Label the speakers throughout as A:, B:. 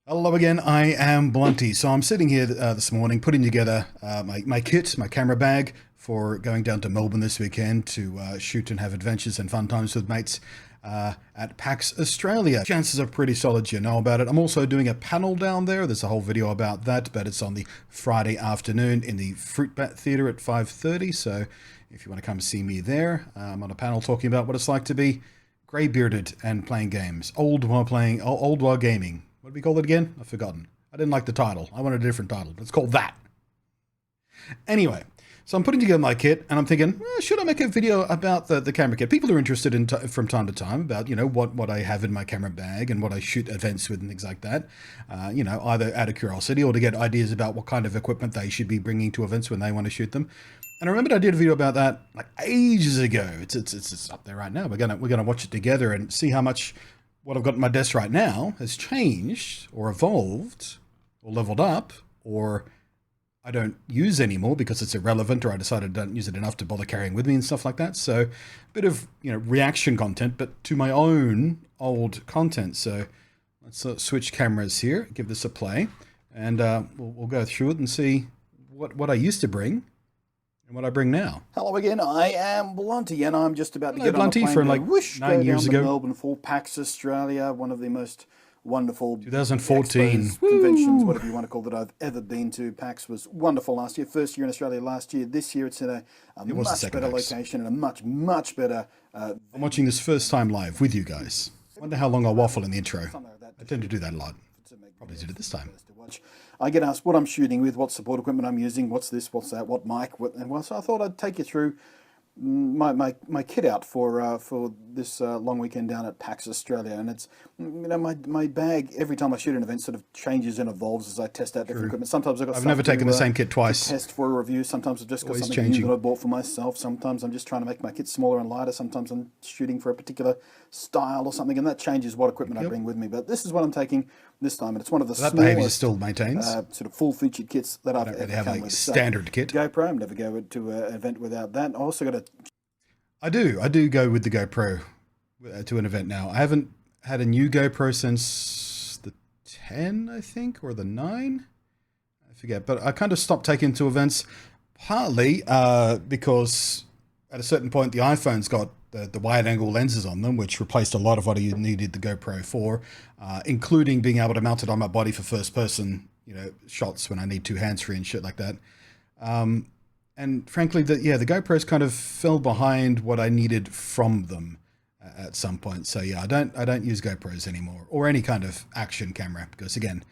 A: Hello again, I am Blunty. So I'm sitting here this morning putting together my kit, my camera bag for going down to Melbourne this weekend to shoot and have adventures and fun times with mates at PAX Australia. Chances are pretty solid you know about it. I'm also doing a panel down there. There's a whole video about that, but it's on the Friday afternoon in the Fruit Bat Theatre at 5:30. So if you want to come see me there, I'm on a panel talking about what it's like to be grey-bearded and playing games. Old while gaming. What do we call it again? I've forgotten. I didn't like the title. I wanted a different title. It's called that. Anyway, so I'm putting together my kit and I'm thinking, should I make a video about the camera kit? People are interested in from time to time about, you know, what I have in my camera bag and what I shoot events with and things like that. You know, either out of curiosity or to get ideas about what kind of equipment they should be bringing to events when they want to shoot them. And I remembered I did a video about that like ages ago. It's up there right now. We're gonna watch it together and see how much what I've got on my desk right now has changed or evolved or leveled up, or I don't use anymore because it's irrelevant, or I decided I don't use it enough to bother carrying with me and stuff like that. So a bit of, you know, reaction content, but to my own old content. So let's switch cameras here, give this a play, and we'll go through it and see what I used to bring and what I bring now.
B: Hello again, I am Blunty, and I'm just about to
A: Hello,
B: get on a
A: Blunty,
B: plane
A: from
B: to
A: like 9 years
B: down to
A: ago.
B: Melbourne for PAX Australia, one of the most wonderful
A: 2014
B: expos, conventions, whatever you want to call it, I've ever been to. PAX was wonderful last year. First year in Australia last year. This year it's in a much better
A: PAX.
B: location and a much better...
A: I'm watching this first time live with you guys. Wonder how long I'll waffle in the intro. I tend to do that a lot. Probably did it this time.
B: I get asked what I'm shooting with, what support equipment I'm using, what's this, what's that, what mic, so I thought I'd take you through my kit out for this long weekend down at PAX Australia. And it's, you know, my bag every time I shoot an event sort of changes and evolves as I test out different equipment. Sometimes I've
A: never taken the same kit twice.
B: Test for a review. Sometimes I've just got
A: Always
B: something
A: changing.
B: new that I bought for myself. Sometimes I'm just trying to make my kit smaller and lighter. Sometimes I'm shooting for a particular style or something, and that changes what equipment I bring with me. But this is what I'm taking this time, and it's one of the
A: That behaviour
B: smallest
A: still maintains.
B: sort of full-featured kits that I've ever
A: have
B: come
A: like
B: with.
A: standard kit.
B: GoPro, I'm never go to an event without that. I also got a...
A: I do go with the GoPro to an event now. I haven't had a new GoPro since the 10, I think, or the 9. I forget, but I kind of stopped taking to events partly because at a certain point the iPhone's got the wide angle lenses on them, which replaced a lot of what you needed the GoPro for, including being able to mount it on my body for first person, you know, shots when I need two hands free and shit like that. And frankly, the GoPros kind of fell behind what I needed from them at some point. So yeah, I don't use GoPros anymore, or any kind of action camera, because again,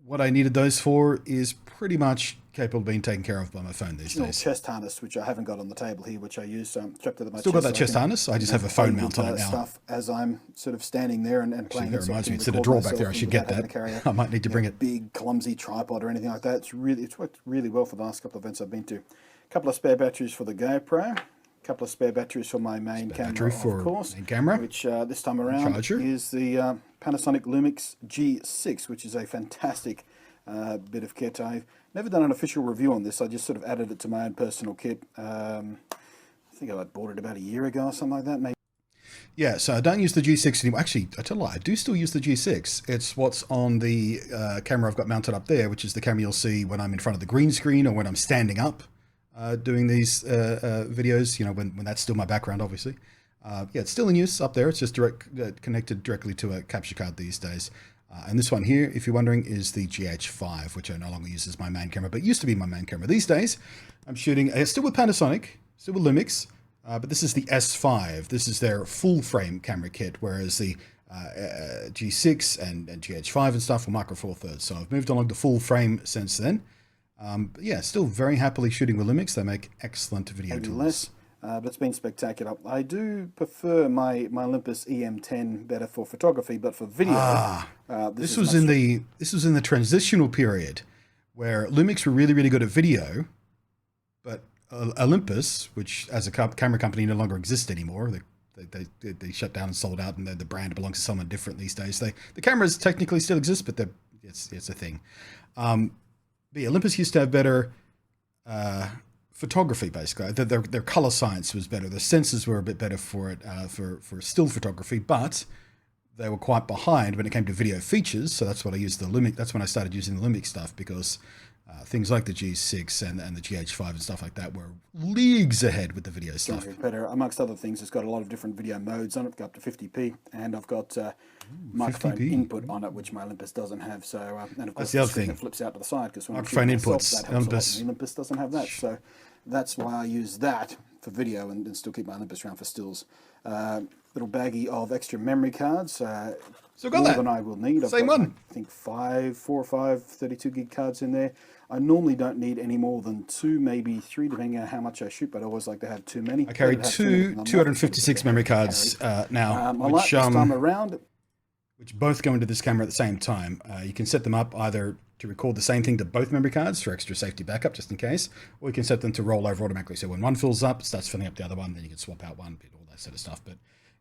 A: what I needed those for is pretty much capable of being taken care of by my phone these days.
B: Chest harness, which I haven't got on the table here, which I use strapped to my chest.
A: Still got that chest harness. I just have a phone mount on it now.
B: Stuff as I'm sort of standing there and playing.
A: That reminds me, it's in a drawer back there. I should get that. I might need to bring it.
B: Big clumsy tripod or anything like that. It's worked really well for the last couple of events I've been to. A couple of spare batteries for the GoPro. A couple of spare batteries for my main camera, of course.
A: Main camera,
B: which this time around is the Panasonic Lumix G6, which is a fantastic bit of kit. I've never done an official review on this. I just sort of added it to my own personal kit. I think I bought it about a year ago or something like that, maybe.
A: Yeah, so I don't use the G6 anymore. Actually, I tell a lie, I do still use the G6. It's what's on the camera I've got mounted up there, which is the camera you'll see when I'm in front of the green screen or when I'm standing up doing these videos, you know, when that's still my background, obviously. Yeah, it's still in use up there. It's just connected directly to a capture card these days. And this one here, if you're wondering, is the GH5, which I no longer use as my main camera, but used to be my main camera. These days, I'm shooting still with Panasonic, still with Lumix, but this is the S5. This is their full frame camera kit, whereas the G6 and GH5 and stuff were micro four thirds. So I've moved along to full frame since then. But yeah, still very happily shooting with Lumix. They make excellent video tools.
B: But it's been spectacular. I do prefer my Olympus EM10 better for photography, but for video,
A: this was in the transitional period where Lumix were really good at video, but Olympus, which as a camera company no longer exists anymore, they shut down and sold out, and the brand belongs to someone different these days. The cameras technically still exist, but it's a thing. But yeah, Olympus used to have better photography, basically. Their color science was better. The sensors were a bit better for it, for still photography, but they were quite behind when it came to video features. So that's what I used the Lumix. That's when I started using the Lumix stuff, because things like the G6 and the GH5 and stuff like that were leagues ahead with the video stuff.
B: Better, amongst other things, it's got a lot of different video modes on it, go up to 50p, and I've got microphone
A: 50p.
B: input on it, which my Olympus doesn't have. So, and of course,
A: That's the other
B: screen
A: thing.
B: that flips out to the side, because when
A: Microphone
B: I'm shooting
A: inputs,
B: myself, that helps
A: Olympus.
B: a lot. The Olympus doesn't have that, so that's why I use that for video and still keep my Olympus around for stills. Little baggie of extra memory cards.
A: So got
B: more
A: that.
B: than I will need. I've
A: Same
B: got,
A: one.
B: I think 4 or 5 32 gig cards in there. I normally don't need any more than 2, maybe 3, depending on how much I shoot, but I always like to have too many.
A: I carry two 256 memory cards now,
B: I like this time around.
A: which both go into this camera at the same time. You can set them up either to record the same thing to both memory cards for extra safety backup, just in case, or you can set them to roll over automatically. So when one fills up, it starts filling up the other one, then you can swap out one bit, all that sort of stuff. But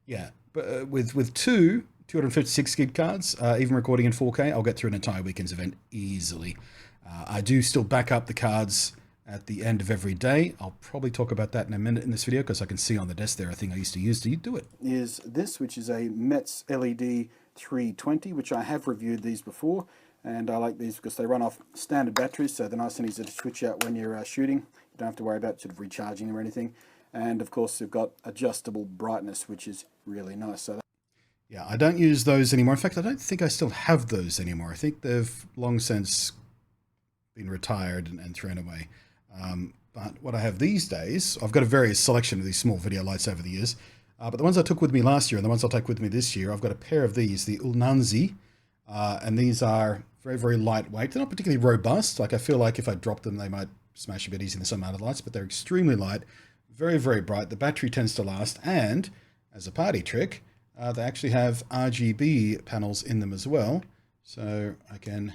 A: yeah, but with two 256 gig cards, even recording in 4K, I'll get through an entire weekend's event easily. I do still back up the cards at the end of every day. I'll probably talk about that in a minute in this video, because I can see on the desk there a thing I used to use. Do you do it?
B: Is this, which is a Metz LED 320, which I have reviewed these before, and I like these because they run off standard batteries, so they're nice and easy to switch out when you're shooting. You don't have to worry about sort of recharging or anything. And of course, they've got adjustable brightness, which is really nice. So
A: Yeah, I don't use those anymore. In fact, I don't think I still have those anymore. I think they've long since been retired and thrown away. But what I have these days, I've got a various selection of these small video lights over the years. But the ones I took with me last year and the ones I'll take with me this year, I've got a pair of these, the Ulnanzi, and these are very, very lightweight. They're not particularly robust. Like, I feel like if I drop them, they might smash a bit easier than some other lights, but they're extremely light, very, very bright. The battery tends to last, and as a party trick, they actually have RGB panels in them as well. So I can...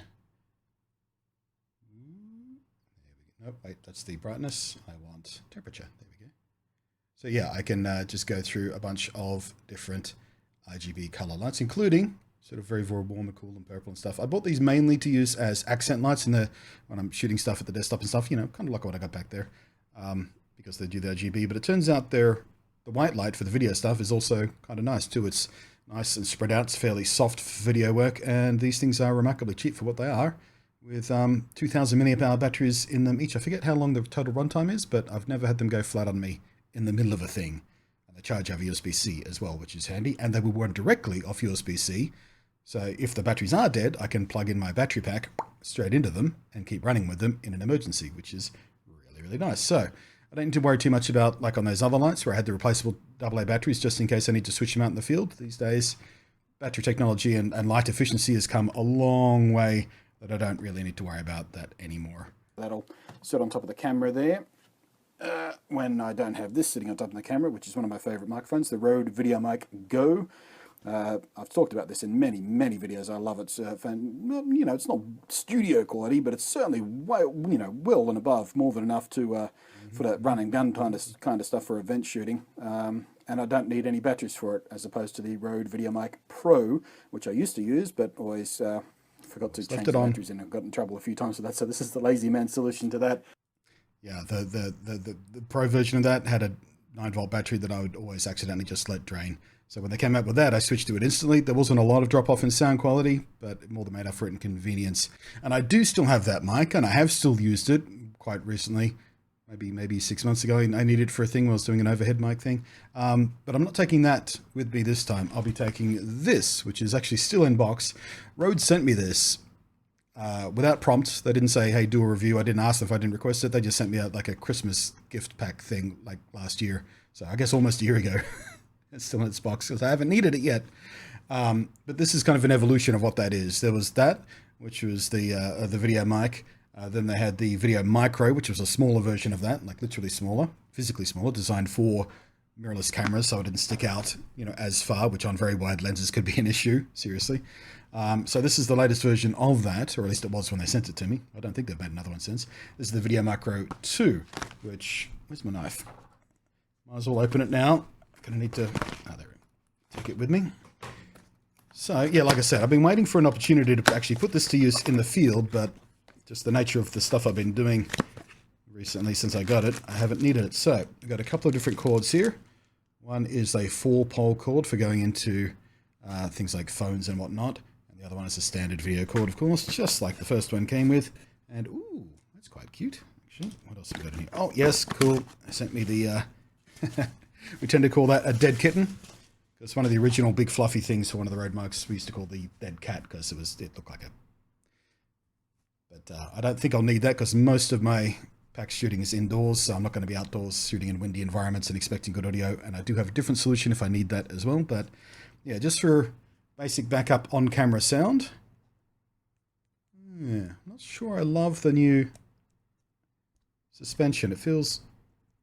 A: Nope, wait, that's the brightness. I want temperature. There we go. So yeah, I can just go through a bunch of different RGB color lights, including sort of very, very warm and cool and purple and stuff. I bought these mainly to use as accent lights when I'm shooting stuff at the desktop and stuff, you know, kind of like what I got back there, because they do the RGB. But it turns out the white light for the video stuff is also kind of nice too. It's nice and spread out. It's fairly soft for video work, and these things are remarkably cheap for what they are, with 2,000 milliamp hour batteries in them each. I forget how long the total runtime is, but I've never had them go flat on me in the middle of a thing. And they charge over USB-C as well, which is handy, and they will run directly off USB-C. So if the batteries are dead, I can plug in my battery pack straight into them and keep running with them in an emergency, which is really, really nice. So I don't need to worry too much about, like on those other lights where I had the replaceable AA batteries just in case I need to switch them out in the field. These days, battery technology and light efficiency has come a long way that I don't really need to worry about that anymore. That'll
B: sit on top of the camera there. When I don't have this sitting on top of the camera, which is one of my favorite microphones, the Rode VideoMic Go. I've talked about this in many, many videos. I love it. You know, it's not studio quality, but it's certainly well and above, more than enough to for that run and gun kind of stuff for event shooting. And I don't need any batteries for it, as opposed to the Rode VideoMic Pro, which I used to use, but always forgot to change the batteries in. I've got in trouble a few times with that. So this is the lazy man solution to that.
A: Yeah, the Pro version of that had a 9-volt battery that I would always accidentally just let drain. So when they came out with that, I switched to it instantly. There wasn't a lot of drop-off in sound quality, but it more than made up for it in convenience. And I do still have that mic, and I have still used it quite recently. Maybe 6 months ago, I needed it for a thing when I was doing an overhead mic thing. But I'm not taking that with me this time. I'll be taking this, which is actually still in box. Rode sent me this without prompt. They didn't say, hey, do a review. I didn't ask them if I didn't request it. They just sent me out like a Christmas gift pack thing like last year. So I guess almost a year ago. It's still in its box because I haven't needed it yet. But this is kind of an evolution of what that is. There was that, which was the video mic. Then they had the Video Micro, which was a smaller version of that, like literally smaller, physically smaller, designed for mirrorless cameras, so it didn't stick out, as far, which on very wide lenses could be an issue, seriously. So this is the latest version of that, or at least it was when they sent it to me. I don't think they've made another one since. This is the Video Micro 2, which, where's my knife? Might as well open it now. I'm going to need to, there, take it with me. So, yeah, like I said, I've been waiting for an opportunity to actually put this to use in the field, but just the nature of the stuff I've been doing recently since I got it, I haven't needed it. So, I've got a couple of different cords here. One is a 4-pole cord for going into things like phones and whatnot. And the other one is a standard video cord, of course, just like the first one came with. And ooh, that's quite cute. Actually, what else have we got in here? Oh yes, cool. They sent me the. We tend to call that a dead kitten. It's one of the original big fluffy things for one of the road marks we used to call the dead cat because it looked like a. But I don't think I'll need that because most of my PAX shooting is indoors, so I'm not going to be outdoors shooting in windy environments and expecting good audio. And I do have a different solution if I need that as well. But yeah, just for basic backup on camera sound. Yeah, I'm not sure I love the new suspension. It feels,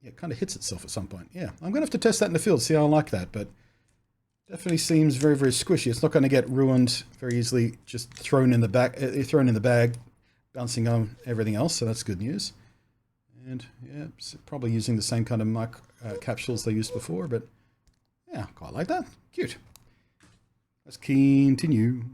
A: yeah, it kind of hits itself at some point. Yeah, I'm going to have to test that in the field, see how I like that. But definitely seems very, very squishy. It's not going to get ruined very easily, just thrown in the bag, bouncing on everything else. So that's good news. And yeah, probably using the same kind of mic capsules they used before, but yeah, quite like that. Cute. Let's continue.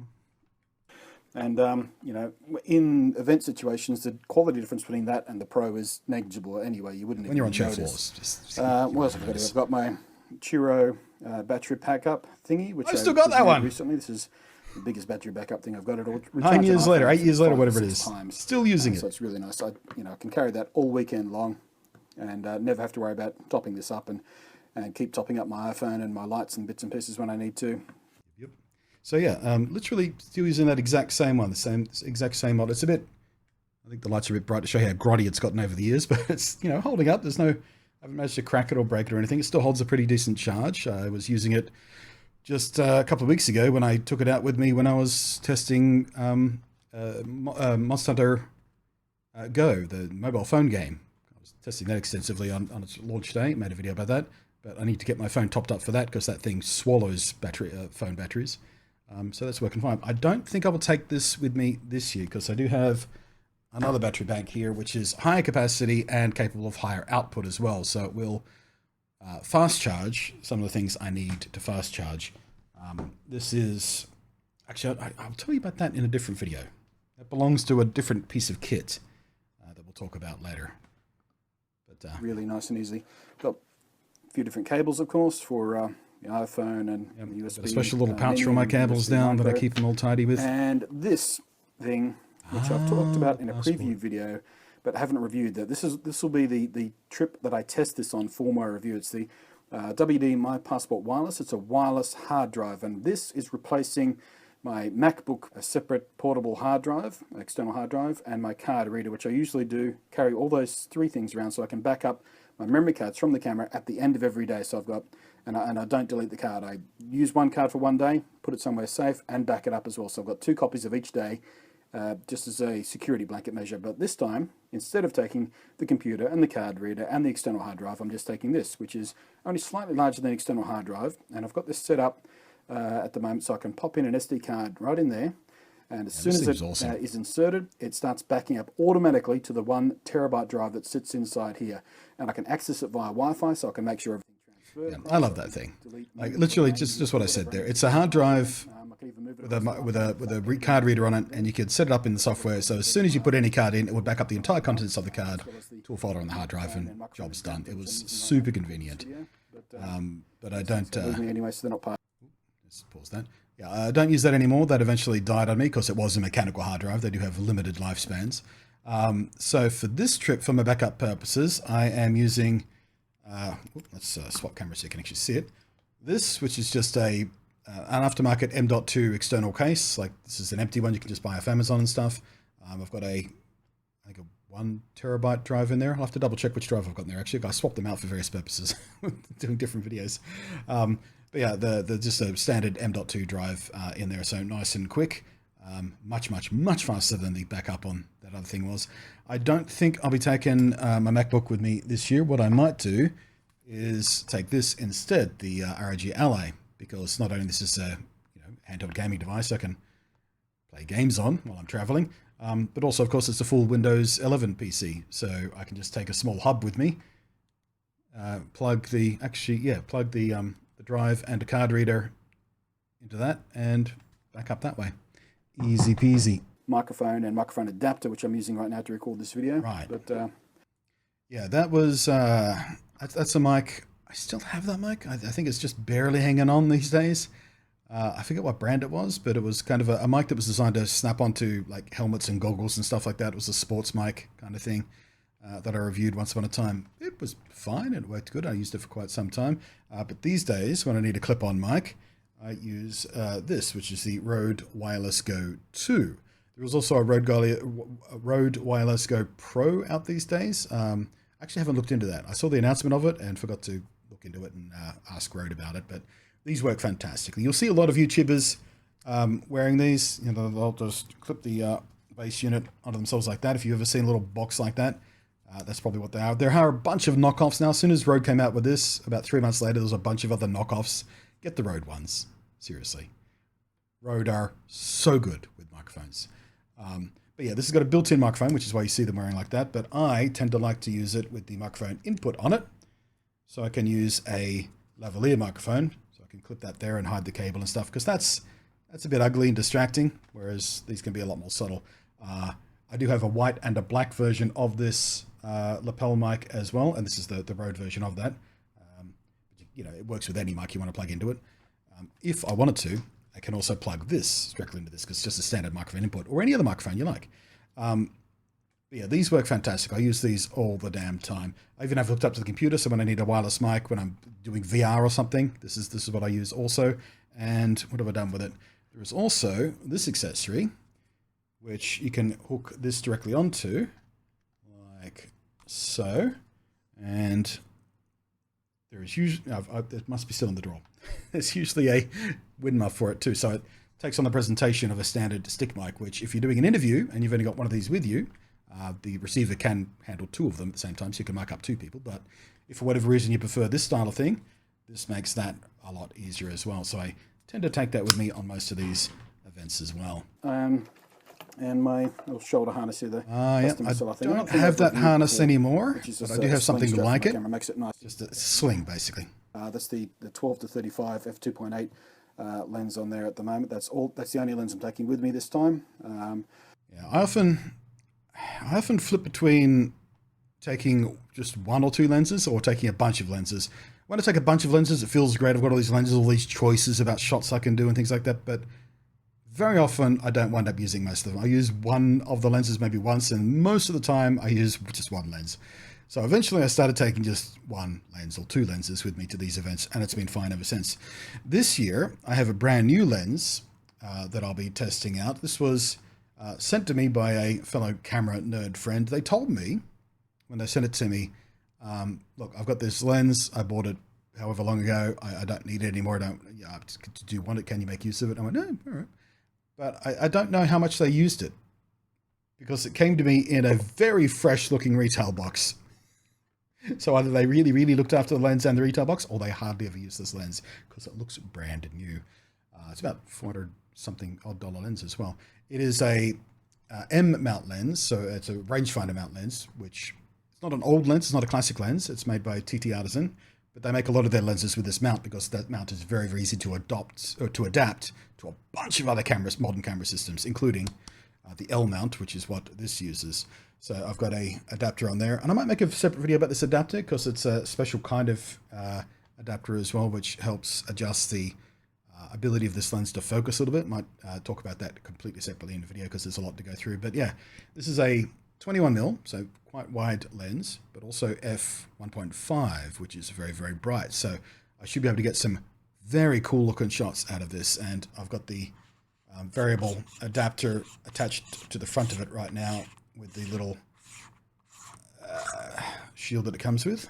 B: And, you know, in event situations, the quality difference between that and the Pro is negligible anyway. You wouldn't
A: when you're on show
B: notice.
A: floors.
B: What else have I got here? I've got my Chiro battery backup thingy, which
A: I've still got that one
B: recently. This is the biggest battery backup thing I've got. It all
A: 9 years later, 8 years later, whatever it
B: 5 or
A: is.
B: 6 times.
A: Still using it.
B: So it's really nice. I can carry that all weekend long, and never have to worry about topping this up and keep topping up my iPhone and my lights and bits and pieces when I need to.
A: Yep. So yeah, literally still using that exact same one, the exact same model. It's a bit, I think the lights are a bit bright to show you how grotty it's gotten over the years, but it's, you know, holding up. There's no, I haven't managed to crack it or break it or anything. It still holds a pretty decent charge. I was using it just a couple of weeks ago when I took it out with me when I was testing Monster Hunter Go, the mobile phone game. I was testing that extensively on its launch day. Made a video about that, but I need to get my phone topped up for that because that thing swallows phone batteries. So that's working fine. I don't think I will take this with me this year because I do have another battery bank here, which is higher capacity and capable of higher output as well. So it will fast charge some of the things I need to fast charge. This is, actually, I'll tell you about that in a different video. That belongs to a different piece of kit that we'll talk about later. But
B: really nice and easy. Got a few different cables, of course, for the iPhone and the USB.
A: Got a special little pouch for all my cables down that I keep them all tidy with.
B: And this thing, which I've talked about in a preview video, but haven't reviewed that. This will be the trip that I test this on for my review. It's the WD My Passport Wireless. It's a wireless hard drive, and this is replacing my MacBook, a separate portable hard drive, external hard drive, and my card reader, which I usually do carry all those three things around so I can back up my memory cards from the camera at the end of every day. So I've got, and I don't delete the card. I use one card for one day, put it somewhere safe, and back it up as well. So I've got 2 copies of each day, just as a security blanket measure. But this time, instead of taking the computer and the card reader and the external hard drive, I'm just taking this, which is only slightly larger than the external hard drive. And I've got this set up at the moment so I can pop in an SD card right in there. And as soon as it is inserted, it starts backing up automatically to the 1 terabyte drive that sits inside here. And I can access it via Wi-Fi, so I can make sure everything transfers.
A: Yeah, I love that thing. Like literally, just what I said there. It's a hard drive with a card reader on it, and you could set it up in the software. So as soon as you put any card in, it would back up the entire contents of the card to a folder on the hard drive, and job's done. It was super convenient. But I don't.
B: Anyway, so they're not part.
A: Let's pause that. Yeah, I don't use that anymore. That eventually died on me because it was a mechanical hard drive. They do have limited lifespans. So for this trip, for my backup purposes, I am using, let's swap cameras so you can actually see it. This, which is just an aftermarket M.2 external case. Like this is an empty one you can just buy off Amazon and stuff. I've got I think a 1 terabyte drive in there. I'll have to double check which drive I've got in there. Actually, I swapped them out for various purposes, doing different videos. But yeah, the just a standard M.2 drive in there, so nice and quick. Much faster than the backup on that other thing was. I don't think I'll be taking my MacBook with me this year. What I might do is take this instead, the ROG Ally, because not only this is a handheld gaming device I can play games on while I'm traveling, but also of course it's a full Windows 11 PC, so I can just take a small hub with me, plug the drive and a card reader into that, and back up that way. Easy peasy.
B: Microphone and microphone adapter, which I'm using right now to record this video.
A: Right.
B: But
A: yeah, that was that's a mic. I still have that mic. I think it's just barely hanging on these days. I forget what brand it was, but it was kind of a mic that was designed to snap onto like helmets and goggles and stuff like that. It was a sports mic kind of thing that I reviewed once upon a time. It was fine. It worked good. I used it for quite some time. But these days, when I need a clip-on mic, I use this, which is the Rode Wireless Go 2. There was also a Rode Wireless Go Pro out these days. I actually haven't looked into that. I saw the announcement of it and forgot to look into it and ask Rode about it. But these work fantastically. You'll see a lot of YouTubers wearing these. You know, they'll just clip the base unit onto themselves like that. If you've ever seen a little box like that, that's probably what they are. There are a bunch of knockoffs now. As soon as Rode came out with this, about 3 months later, there was a bunch of other knockoffs. Get the Rode ones. Seriously. Rode are so good with microphones. But yeah, this has got a built-in microphone, which is why you see them wearing like that. But I tend to like to use it with the microphone input on it. So I can use a lavalier microphone. So I can clip that there and hide the cable and stuff. Because that's a bit ugly and distracting. Whereas these can be a lot more subtle. I do have a white and a black version of this lapel mic as well. And this is the Rode version of that. You know, it works with any mic you want to plug into it. If I wanted to, I can also plug this directly into this because it's just a standard microphone input or any other microphone you like. But yeah, these work fantastic. I use these all the damn time. I even have hooked up to the computer, so when I need a wireless mic, when I'm doing VR or something, this is what I use also. And what have I done with it? There is also this accessory, which you can hook this directly onto, like so. And there is usually, it must be still in the drawer. There's usually a wind muff for it too. So it takes on the presentation of a standard stick mic, which if you're doing an interview and you've only got one of these with you, the receiver can handle two of them at the same time, so you can mic up two people. But if for whatever reason you prefer this style of thing, this makes that a lot easier as well. So I tend to take that with me on most of these events as well.
B: And my little shoulder harness here.
A: I don't have that harness anymore, but I do have something like it.
B: Makes it nice.
A: Just a sling, basically.
B: That's the 12 to 35 f2.8 lens on there at the moment. That's the only lens I'm taking with me this time.
A: Yeah, I often flip between taking just one or two lenses or taking a bunch of lenses. When I take a bunch of lenses, it feels great. I've got all these lenses, all these choices about shots I can do and things like that. But very often, I don't wind up using most of them. I use one of the lenses maybe once, and most of the time, I use just one lens. So eventually, I started taking just one lens or two lenses with me to these events, and it's been fine ever since. This year, I have a brand new lens that I'll be testing out. This was sent to me by a fellow camera nerd friend. They told me, when they sent it to me, look, I've got this lens. I bought it however long ago. I don't need it anymore. Do you want it? Can you make use of it? I went, no, all right. But I don't know how much they used it because it came to me in a very fresh looking retail box. So either they really, really looked after the lens and the retail box, or they hardly ever used this lens because it looks brand new. It's about 400 something odd dollar lens as well. It is a M mount lens. So it's a rangefinder mount lens, which it's not an old lens. It's not a classic lens. It's made by TT Artisan. But they make a lot of their lenses with this mount because that mount is very, very easy to adapt to a bunch of other modern camera systems, including the L mount, which is what this uses. So I've got a adapter on there, and I might make a separate video about this adapter because it's a special kind of adapter as well, which helps adjust the ability of this lens to focus a little bit. Might talk about that completely separately in the video because there's a lot to go through. But yeah, this is a 21mm, so quite wide lens, but also f1.5, which is very, very bright. So I should be able to get some very cool looking shots out of this. And I've got the variable adapter attached to the front of it right now with the little shield that it comes with,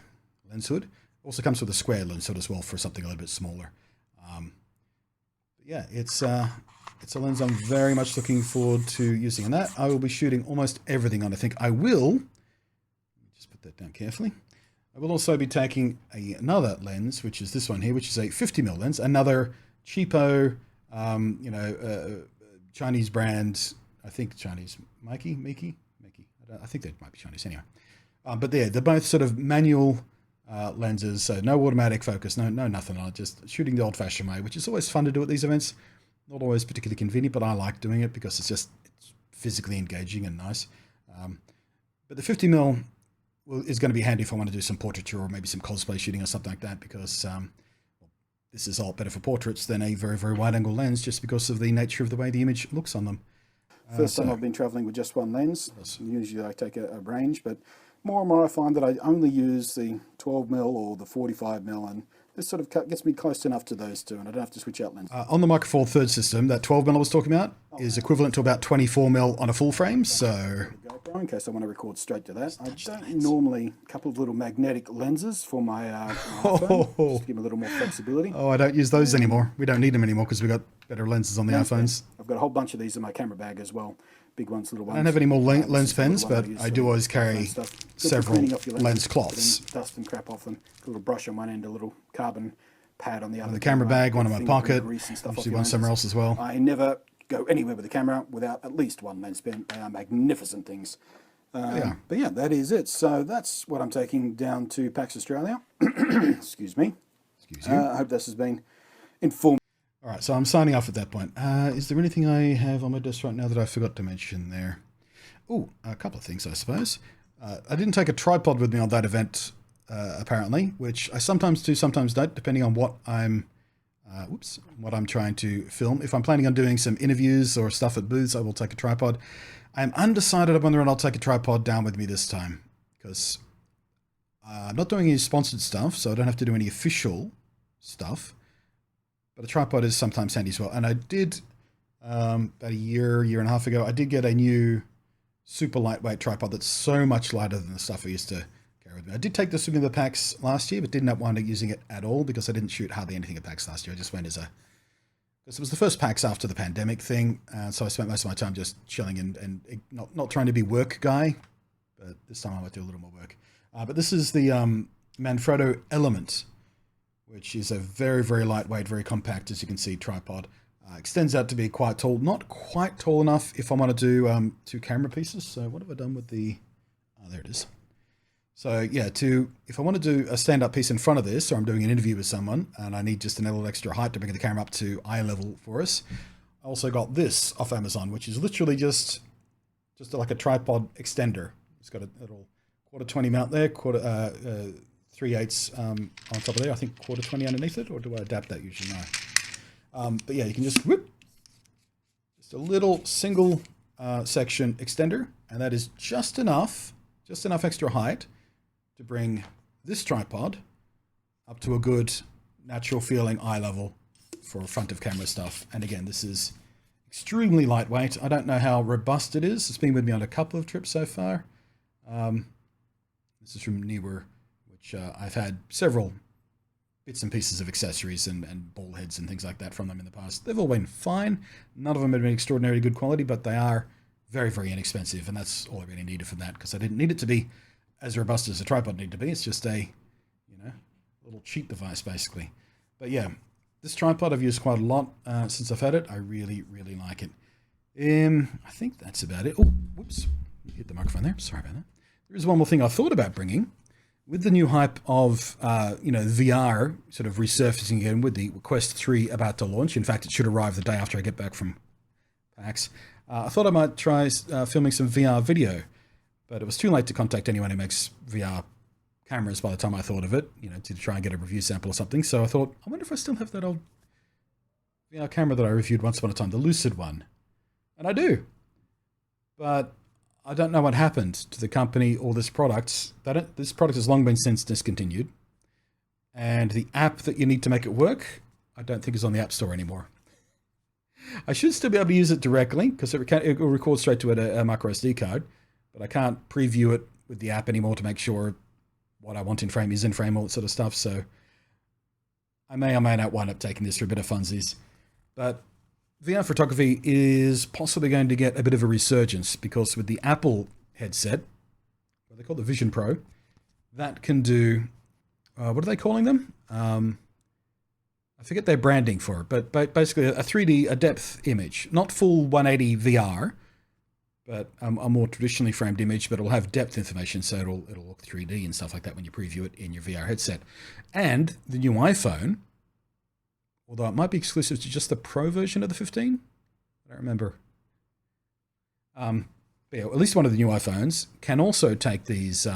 A: lens hood. Also comes with a square lens hood as well for something a little bit smaller. But yeah, it's a lens I'm very much looking forward to using. And that I will be shooting almost everything on. I think I will. Let me just put that down carefully. I will also be taking another lens, which is this one here, which is a 50mm lens, another cheapo, Chinese brand. I think Chinese, Miki. I think that might be Chinese anyway. But they're both sort of manual lenses, so no automatic focus, no nothing on it, just shooting the old-fashioned way, which is always fun to do at these events. Not always particularly convenient, but I like doing it because it's physically engaging and nice. But the 50mm is going to be handy if I want to do some portraiture or maybe some cosplay shooting or something like that, because this is a lot better for portraits than a very, very wide angle lens, just because of the nature of the way the image looks on them.
B: First time I've been travelling with just one lens. Usually I take a range, but more and more I find that I only use the 12mm or the 45mm, and this sort of gets me close enough to those two, and I don't have to switch out lenses.
A: On the Micro Four Third system, that 12mm I was talking about is equivalent to about 24mm on a full frame, so...
B: In case I want to record straight to that. I don't normally, a couple of little magnetic lenses for my iPhone, just to give me a little more flexibility.
A: Oh, I don't use those anymore. We don't need them anymore because we've got better lenses on the iPhones.
B: I've got a whole bunch of these in my camera bag as well. Big ones, little ones.
A: I don't have any more lens pens, but I do always carry several lens cloths.
B: Dust and crap off them. A little brush on one end, a little carbon pad on the other.
A: The camera bag, one in my pocket, usually one somewhere else as well.
B: I never go anywhere with the camera without at least one lens pen. They are magnificent things. But yeah, that is it. So that's what I'm taking down to PAX Australia. Excuse me.
A: Excuse you.
B: I hope this has been informative.
A: All right, so I'm signing off at that point. Is there anything I have on my desk right now that I forgot to mention there? Oh, a couple of things, I suppose. I didn't take a tripod with me on that event, apparently, which I sometimes do, sometimes don't, depending on what I'm trying to film. If I'm planning on doing some interviews or stuff at booths, I will take a tripod. I'm undecided on whether or not I'll take a tripod down with me this time, because I'm not doing any sponsored stuff, so I don't have to do any official stuff. But a tripod is sometimes handy as well. And I did, about a year and a half ago, I did get a new super lightweight tripod that's so much lighter than the stuff I used to carry with me. I did take this with me to the PAX last year, but did not wind up using it at all because I didn't shoot hardly anything at PAX last year. I just went because it was the first PAX after the pandemic thing. So I spent most of my time just chilling and not trying to be work guy. But this time I might do a little more work. But this is the Manfrotto Element, which is a very, very lightweight, very compact, as you can see, tripod. Extends out to be quite tall. Not quite tall enough if I want to do 2 camera pieces. So what have I done with the... Oh, there it is. So yeah, if I want to do a stand-up piece in front of this, or I'm doing an interview with someone, and I need just a little extra height to bring the camera up to eye level for us, I also got this off Amazon, which is literally just like a tripod extender. It's got a little 1/4-20 mount there, 3/8 on top of there. I think 1/4-20 underneath it, or do I adapt that usually? No. But yeah, you can just a little single section extender, and that is just enough extra height to bring this tripod up to a good natural feeling eye level for front of camera stuff. And again, this is extremely lightweight. I don't know how robust it is. It's been with me on a couple of trips so far. This is from Newer, which I've had several bits and pieces of accessories and ball heads and things like that from them in the past. They've all been fine. None of them have been extraordinarily good quality, but they are very, very inexpensive, and that's all I really needed from that, because I didn't need it to be as robust as a tripod needed to be. It's just a, little cheap device, basically. But yeah, this tripod I've used quite a lot since I've had it. I really, really like it. I think that's about it. Oh, whoops. Hit the microphone there. Sorry about that. There is one more thing I thought about bringing. With the new hype of, VR sort of resurfacing again with the Quest 3 about to launch. In fact, it should arrive the day after I get back from PAX. I thought I might try filming some VR video, but it was too late to contact anyone who makes VR cameras by the time I thought of it, to try and get a review sample or something. So I thought, I wonder if I still have that old VR camera that I reviewed once upon a time, the Lucid one. And I do. But I don't know what happened to the company or this product. This product has long been since discontinued. And the app that you need to make it work, I don't think is on the App Store anymore. I should still be able to use it directly because it will record straight to a micro SD card, but I can't preview it with the app anymore to make sure what I want in frame is in frame, all that sort of stuff. So I may or may not wind up taking this for a bit of funsies. But VR photography is possibly going to get a bit of a resurgence because with the Apple headset, what they call the Vision Pro, that can do, what are they calling them? I forget their branding for it, but basically a 3D, a depth image, not full 180 VR, but a more traditionally framed image, but it'll have depth information, so it'll look 3D and stuff like that when you preview it in your VR headset. And the new iPhone, although it might be exclusive to just the Pro version of the 15, I don't remember. But yeah, at least one of the new iPhones can also take these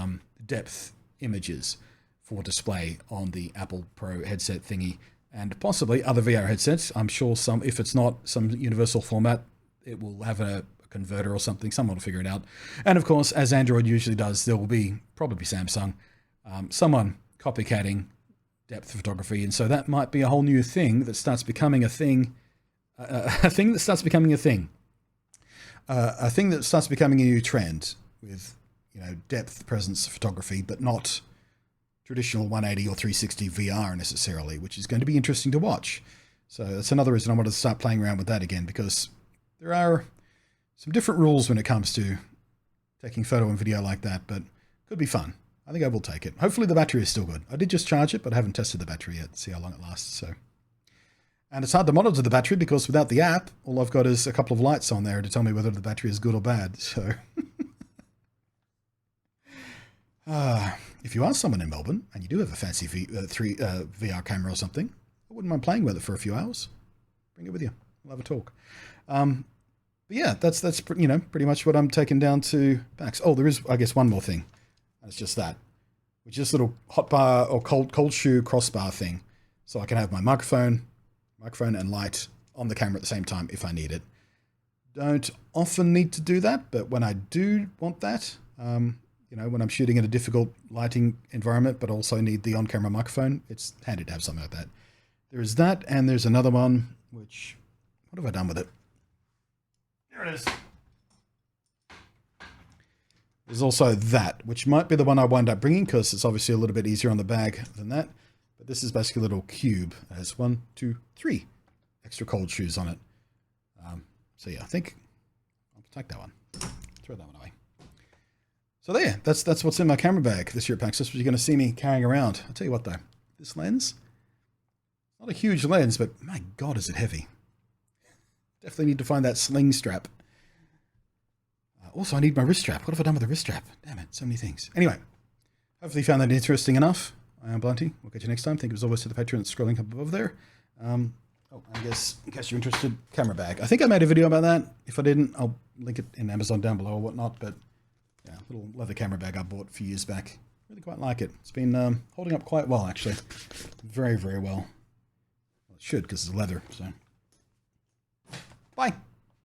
A: depth images for display on the Apple Pro headset thingy. and possibly other VR headsets. I'm sure some, if it's not some universal format, it will have a converter or something. Someone will figure it out. And of course, as Android usually does, there will be probably Samsung, someone copycatting depth photography, and so that might be a whole new thing that starts becoming a thing. A thing that starts becoming a thing. A thing that starts becoming a new trend with, depth presence photography, but not traditional 180 or 360 VR necessarily, which is going to be interesting to watch. So that's another reason I wanted to start playing around with that again, because there are some different rules when it comes to taking photo and video like that, but could be fun. I think I will take it. Hopefully the battery is still good. I did just charge it, but I haven't tested the battery yet, see how long it lasts. So, and it's hard to monitor the battery because without the app, all I've got is a couple of lights on there to tell me whether the battery is good or bad. So, if you are someone in Melbourne and you do have a fancy VR camera or something, I wouldn't mind playing with it for a few hours. Bring it with you. We'll have a talk. But yeah, that's pretty much what I'm taking down to PAX. Oh, there is, I guess, one more thing. And it's just that, which is a little hot bar or cold shoe crossbar thing, so I can have my microphone and light on the camera at the same time if I need it. Don't often need to do that, but when I do want that, when I'm shooting in a difficult lighting environment, but also need the on-camera microphone, it's handy to have something like that. There is that, and there's another one, which, what have I done with it? There it is. There's also that, which might be the one I wind up bringing, because it's obviously a little bit easier on the bag than that. But this is basically a little cube. It has 1, 2, 3 extra cold shoes on it. So yeah, I think I'll take that one. Throw that one away. So there, that's what's in my camera bag this year at PAX. That's what you're going to see me carrying around. I'll tell you what though, this lens, not a huge lens, but my God, is it heavy. Definitely need to find that sling strap. Also, I need my wrist strap. What have I done with the wrist strap? Damn it, so many things. Anyway, hopefully you found that interesting enough. I am Blunty. We'll catch you next time. Thank you as always to the Patreon that's scrolling up above there. I guess, in case you're interested, camera bag. I think I made a video about that. If I didn't, I'll link it in Amazon down below or whatnot. But yeah, little leather camera bag I bought a few years back. Really quite like it. It's been holding up quite well, actually. Very, very well. Well, it should, because it's leather. So, bye.